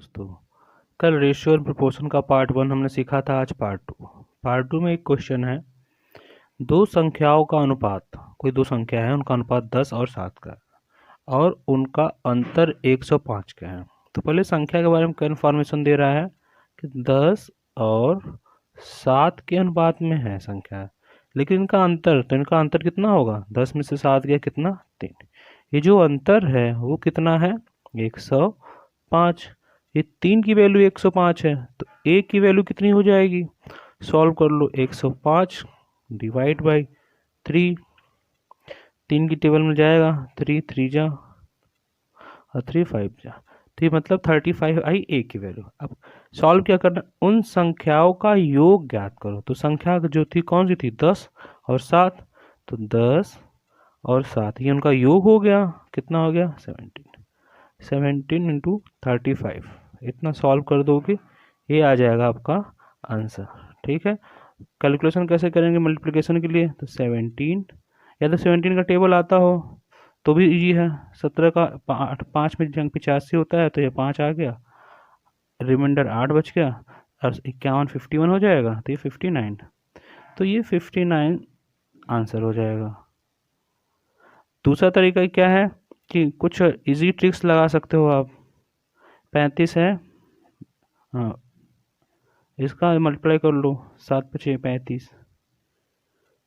दोस्तों, कल रेशियो और प्रोपोर्शन का पार्ट 1 हमने सीखा था। आज पार्ट 2। पार्ट 2 में एक क्वेश्चन है, दो संख्याओं का अनुपात, कोई दो संख्या है, उनका अनुपात 10 और 7 का है और उनका अंतर 105 का है। तो पहले संख्या के बारे में क्या इन्फॉर्मेशन दे रहा है कि 10 और 7 के अनुपात में है संख्या, लेकिन इनका अंतर, तो इनका अंतर कितना होगा? 10 में से 7 गया कितना? 3। ये जो अंतर है वो कितना है? 105। ये 3 की वैल्यू 105 है, तो a की वैल्यू कितनी हो जाएगी? सॉल्व कर लो। 105 डिवाइड बाई 3, 3 की टेबल में जाएगा, 3 3 जा और 3 5 जा, तो ये मतलब 35 आई a की वैल्यू। अब सॉल्व क्या करना, उन संख्याओं का योग ज्ञात करो। तो संख्या जो थी कौन सी थी? 10 और 7। तो 10 और 7 ये उनका योग हो गया, कितना हो गया? 17। 17 इंटू 35, इतना सॉल्व कर दोगे, ये आ जाएगा आपका आंसर। ठीक है, कैलकुलेशन कैसे करेंगे मल्टीप्लिकेशन के लिए? तो 17, या तो 17 का टेबल आता हो तो भी इजी है। 17 का 5 में जंग 85 होता है, तो ये 5 आ गया, रिमाइंडर 8 बच गया और 51 51 हो जाएगा, तो ये 59। तो ये 59 आंसर हो जाएगा। दूसरा तरीका क्या है कि कुछ इजी ट्रिक्स लगा सकते हो आप। 35 है, हाँ, इसका मल्टीप्लाई कर लो, 7 5 35,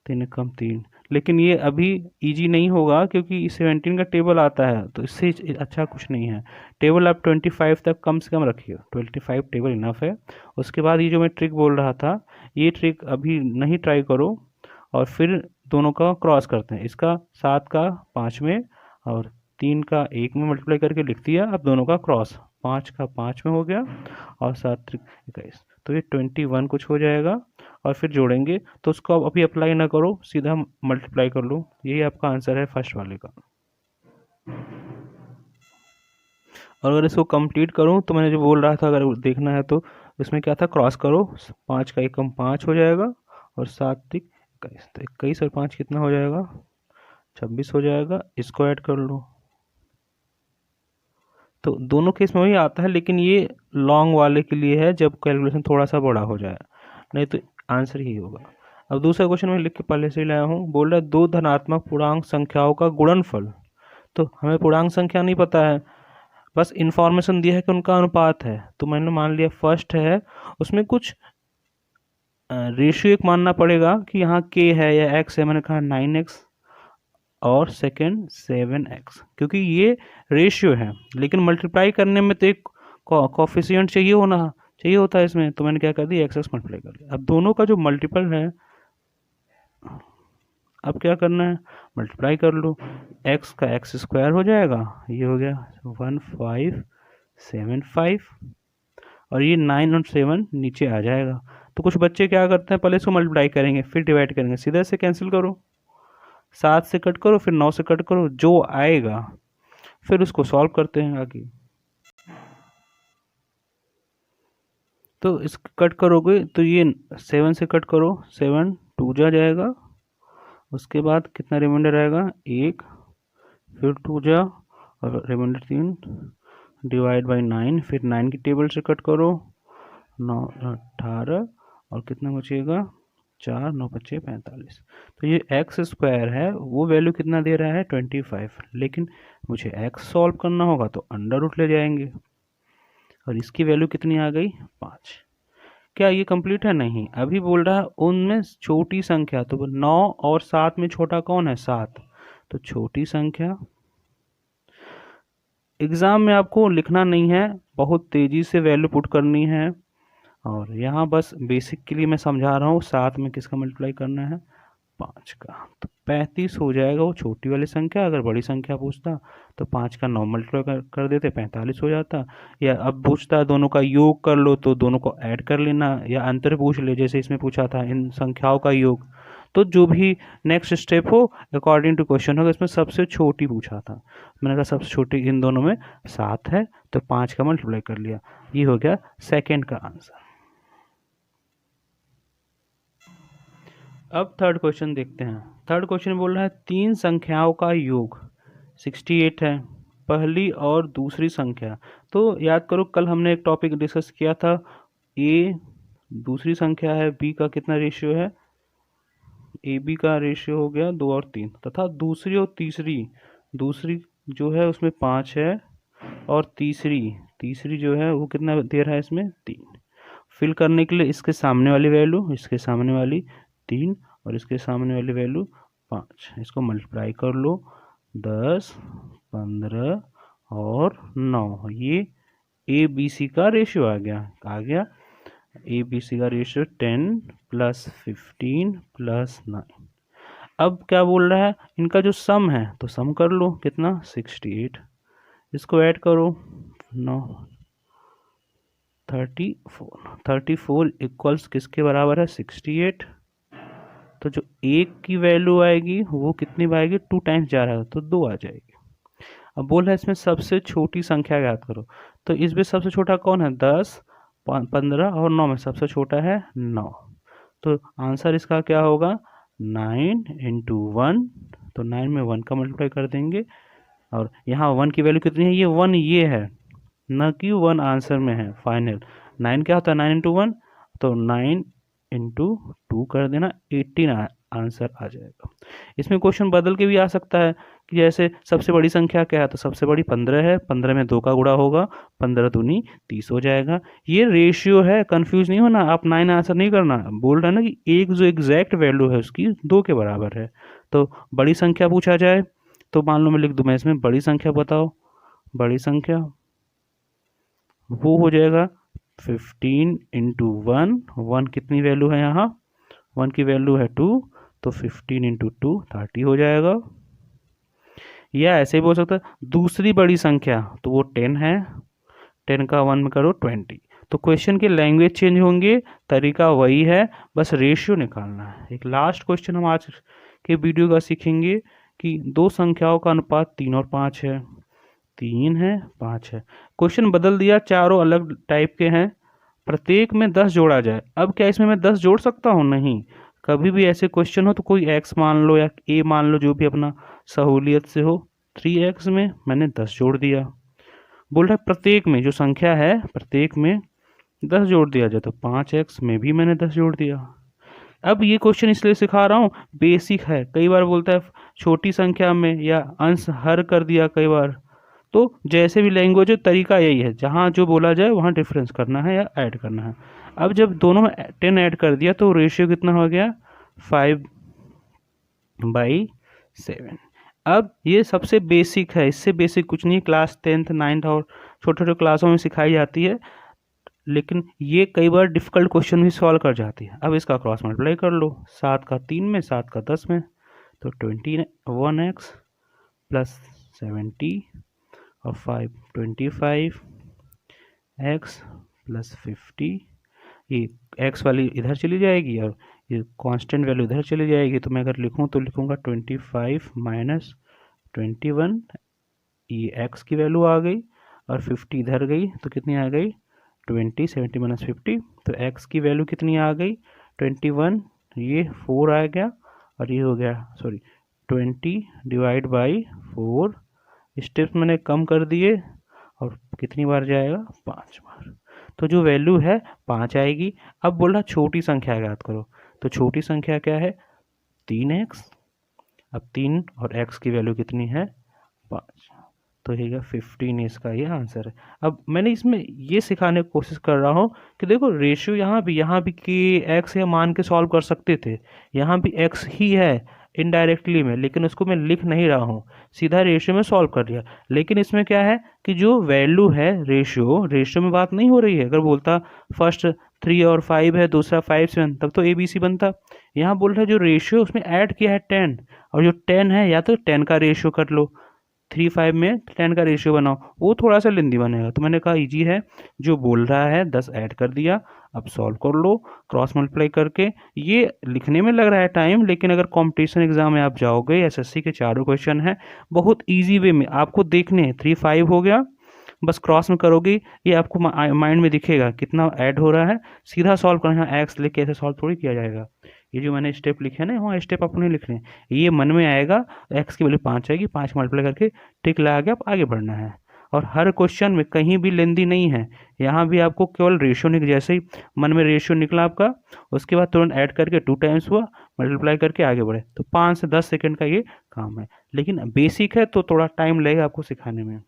3 कम 3। लेकिन ये अभी इजी नहीं होगा क्योंकि 17 का टेबल आता है, तो इससे अच्छा कुछ नहीं है। टेबल आप 25 तक कम से कम रखिए, 25 टेबल इनफ है। उसके बाद ये जो मैं ट्रिक बोल रहा था, ये ट्रिक अभी नहीं ट्राई करो, और फिर दोनों का क्रॉस करते हैं। इसका 7 का 5 में और 3 का 1 में मल्टीप्लाई करके लिख दिया। अब दोनों का क्रॉस, 5 का 5 में हो गया और 7 21, तो ये 21 कुछ हो जाएगा। और फिर जोड़ेंगे, तो उसको आप अभी अप्लाई ना करो, सीधा मल्टीप्लाई कर लो। यही आपका आंसर है फर्स्ट वाले का। और अगर इसको कंप्लीट करूं तो मैंने जो बोल रहा था, अगर देखना है तो इसमें क्या था, क्रॉस करो, 5 का 1 कम 5 हो जाएगा और 7 तिक 21, तो 21 और 5 कितना हो जाएगा? 26 हो जाएगा। इसको ऐड कर लो। तो दोनों केस में वही आता है, लेकिन ये लॉन्ग वाले के लिए है जब कैलकुलेशन थोड़ा सा बड़ा हो जाए, नहीं तो आंसर ही होगा। अब दूसरा क्वेश्चन मैं लिख के पहले से ही लाया हूँ। बोल रहा है दो धनात्मक पूर्णांक संख्याओं का गुणनफल। तो हमें पूर्णांक संख्या नहीं पता है, बस इन्फॉर्मेशन दिया है कि उनका अनुपात है। तो मैंने मान लिया फर्स्ट है, उसमें कुछ रेशियो एक मानना पड़ेगा कि यहाँ के है या एक्स है। मैंने कहा 9x और सेकेंड 7x, क्योंकि ये रेशियो है, लेकिन मल्टीप्लाई करने में तो एक कोफिशिएंट चाहिए होता है इसमें। तो मैंने क्या कर दिया, एक्स मल्टीप्लाई कर दिया। अब दोनों का जो मल्टीपल है, अब क्या करना है, मल्टीप्लाई कर लो। x का एक्स स्क्वायर हो जाएगा, ये हो गया 1575, और ये 9 और 7 नीचे आ जाएगा। तो कुछ बच्चे क्या करते हैं, पहले इसको मल्टीप्लाई करेंगे फिर डिवाइड करेंगे। सीधा से कैंसिल करो, 7 से कट करो, फिर 9 से कट करो, जो आएगा फिर उसको सॉल्व करते हैं आगे। तो इस कट करोगे तो ये 7 से कट करो, 7 2 जा जाएगा। उसके बाद कितना रिमाइंडर आएगा? 1, फिर 2 जा और रिमाइंडर 3 डिवाइड बाई 9, फिर 9 की टेबल से कट करो, 9 18 और कितना बचेगा? 4 9 5 45। तो ये एक्स स्क्वायर है, वो वैल्यू कितना दे रहा है? 25। लेकिन मुझे एक्स सॉल्व करना होगा तो अंडर रूट ले जाएंगे, और इसकी वैल्यू कितनी आ गई? 5। क्या ये कंप्लीट है? नहीं, अभी बोल रहा है उनमें छोटी संख्या। तो 9 और 7 में छोटा कौन है? 7। तो छोटी संख्या। एग्जाम में आपको लिखना नहीं है, बहुत तेजी से वैल्यू पुट करनी है, और यहाँ बस बेसिक के लिए मैं समझा रहा हूँ। 7 में किसका मल्टीप्लाई करना है? 5 का। तो 35 हो जाएगा वो छोटी वाली संख्या। अगर बड़ी संख्या पूछता तो 5 का 9 मल्टीप्लाई कर देते, 45 हो जाता। या अब पूछता है दोनों का योग कर लो, तो दोनों को ऐड कर लेना, या अंतर पूछ ले, जैसे इसमें पूछा था इन संख्याओं का योग। तो जो भी नेक्स्ट स्टेप हो अकॉर्डिंग टू क्वेश्चन होगा। इसमें सबसे छोटी पूछा था, मैंने कहा सबसे छोटी इन दोनों में 7 है, तो 5 का मल्टीप्लाई कर लिया। ये हो गया सेकेंड का आंसर। अब थर्ड क्वेश्चन देखते हैं। थर्ड क्वेश्चन बोल रहा है तीन संख्याओं का योग 68 है, पहली और दूसरी संख्या। तो याद करो कल हमने एक टॉपिक डिस्कस किया था, ए दूसरी संख्या है, बी का कितना रेशियो है, ए बी का रेशियो हो गया 2 और 3, तथा दूसरी और तीसरी, दूसरी जो है उसमें 5 है और तीसरी जो है वो कितना दे रहा है इसमें 3। फिल करने के लिए इसके सामने वाली वैल्यू, इसके सामने वाली 3 और इसके सामने वाली वैल्यू 5, इसको मल्टीप्लाई कर लो, 10, 15 और 9, ये ए बी सी का रेशियो आ गया ए बी सी का रेशियो 10 + 15 + 9। अब क्या बोल रहा है, इनका जो सम है तो सम कर लो, कितना 68, इसको ऐड करो 9 34 इक्वल्स किसके बराबर है 68। तो जो एक की वैल्यू आएगी वो कितनी आएगी, 2 टाइम्स जा रहा है तो 2 आ जाएगी। अब बोल रहा है इसमें सबसे छोटी संख्या याद करो, तो इसमें सबसे छोटा कौन है 10, 15 और 9 में सबसे छोटा है 9। तो आंसर इसका क्या होगा 9 × 1, तो 9 में 1 का मल्टीप्लाई कर देंगे और यहाँ 1 की वैल्यू कितनी है, ये 1 ये है, न कि 1 आंसर में है फाइनल। 9 क्या होता है 9 × 1, तो 9 × 2 कर देना, 18 आंसर आ जाएगा। इसमें क्वेश्चन बदल के भी आ सकता है कि जैसे सबसे बड़ी संख्या क्या है, तो सबसे बड़ी 15 है, 15 में 2 का गुणा होगा, 15 दूनी 30 हो जाएगा। ये रेशियो है, कंफ्यूज नहीं होना, आप 9 आंसर नहीं करना। बोल रहा है ना कि एक जो एग्जैक्ट वैल्यू है उसकी 2 के बराबर है। तो बड़ी संख्या पूछा जाए तो मान लो मैं लिख दूँ, मैं इसमें बड़ी संख्या बताओ, बड़ी संख्या वो हो जाएगा 15 × 1, 1 कितनी वैल्यू है यहाँ, 1 की वैल्यू है 2, तो 15 × 2 30 हो जाएगा। या ऐसे ही बोल सकता है दूसरी बड़ी संख्या, तो वो 10 है, 10 का 1 में करो 20। तो क्वेश्चन की लैंग्वेज चेंज होंगे, तरीका वही है, बस रेशियो निकालना है। एक लास्ट क्वेश्चन हम आज के वीडियो का सीखेंगे कि दो संख्याओं का अनुपात 3 और 5 है, 3 है 5 है। क्वेश्चन बदल दिया, चारों अलग टाइप के हैं, प्रत्येक में 10 जोड़ा जाए। अब क्या इसमें मैं 10 जोड़ सकता हूँ, नहीं। कभी भी ऐसे क्वेश्चन हो तो कोई x मान लो या a मान लो, जो भी अपना सहूलियत से हो। 3x में मैंने 10 जोड़ दिया, बोल रहा है प्रत्येक में जो संख्या है प्रत्येक में 10 जोड़ दिया जाए, तो 5x में भी मैंने 10 जोड़ दिया। अब ये क्वेश्चन इसलिए सिखा रहा हूँ, बेसिक है। कई बार बोलता है छोटी संख्या में या अंश हर कर दिया कई बार, तो जैसे भी लैंग्वेज है तरीका यही है, जहाँ जो बोला जाए वहाँ डिफरेंस करना है या ऐड करना है। अब जब दोनों में 10 ऐड कर दिया तो रेशियो कितना हो गया 5/7। अब ये सबसे बेसिक है, इससे बेसिक कुछ नहीं, क्लास 10th 9th और छोटे छोटे क्लासों में सिखाई जाती है, लेकिन ये कई बार डिफ़िकल्ट क्वेश्चन भी सॉल्व कर जाती है। अब इसका क्रॉस मल्टीप्लाई कर लो, 7 का 3 में, 7 का 10 में, तो 21x + 70 और 5 25x + 50। ये x वाली इधर चली जाएगी और ये कांस्टेंट वैल्यू इधर चली जाएगी। तो मैं अगर लिखूँ तो लिखूँगा 25 - 21, ये x की वैल्यू आ गई और 50 इधर गई तो कितनी आ गई 20, 70 - 50, तो x की वैल्यू कितनी आ गई 21, ये 4 आ गया और ये हो गया 20 / 4। स्टेप्स मैंने कम कर दिए और कितनी बार जाएगा 5 बार, तो जो वैल्यू है 5 आएगी। अब बोल रहा छोटी संख्या याद करो, तो छोटी संख्या क्या है 3x। अब 3 और x की वैल्यू कितनी है 5, तो ये 15 इसका ये आंसर है। अब मैंने इसमें ये सिखाने की कोशिश कर रहा हूँ कि देखो रेशियो यहाँ भी के x या मान के सॉल्व कर सकते थे, यहाँ भी x ही है इनडायरेक्टली में, लेकिन उसको मैं लिख नहीं रहा हूँ, सीधा रेशियो में सॉल्व कर दिया। लेकिन इसमें क्या है कि जो वैल्यू है रेशियो में बात नहीं हो रही है। अगर बोलता फर्स्ट 3 और 5 है, दूसरा 5 7, तब तो ABC बनता। यहाँ बोल रहा है जो रेशियो उसमें ऐड किया है 10, और जो 10 है या तो 10 का रेशियो कर लो, 3 5 में 10 का रेशियो बनाओ, वो थोड़ा सा लेंदी बनेगा। तो मैंने कहा इजी है, जो बोल रहा है 10 ऐड कर दिया। अब सॉल्व कर लो क्रॉस मल्टीप्लाई करके। ये लिखने में लग रहा है टाइम, लेकिन अगर कंपटीशन एग्जाम में आप जाओगे, एसएससी के चारों क्वेश्चन हैं, बहुत इजी वे में आपको देखने हैं। 3 5 हो गया, बस क्रॉस में करोगे, ये आपको माइंड में दिखेगा कितना ऐड हो रहा है, सीधा सॉल्व करना है। एक्स लेके ऐसे सॉल्व थोड़ी किया जाएगा, ये जो मैंने स्टेप लिखे हैं ना, वहाँ स्टेप अपने लिख लें, ये मन में आएगा, एक्स की वैल्यू 5 आएगी, 5 मल्टीप्लाई करके टिक लगा के आप आगे बढ़ना है। और हर क्वेश्चन में कहीं भी लेंदी नहीं है, यहाँ भी आपको केवल रेशियो निकल, जैसे ही मन में रेशियो निकला आपका, उसके बाद तुरंत ऐड करके 2 टाइम्स हुआ, मल्टीप्लाई करके आगे बढ़े, तो 5 से 10 सेकंड का ये काम है। लेकिन बेसिक है तो थोड़ा टाइम लगेगा आपको सिखाने में।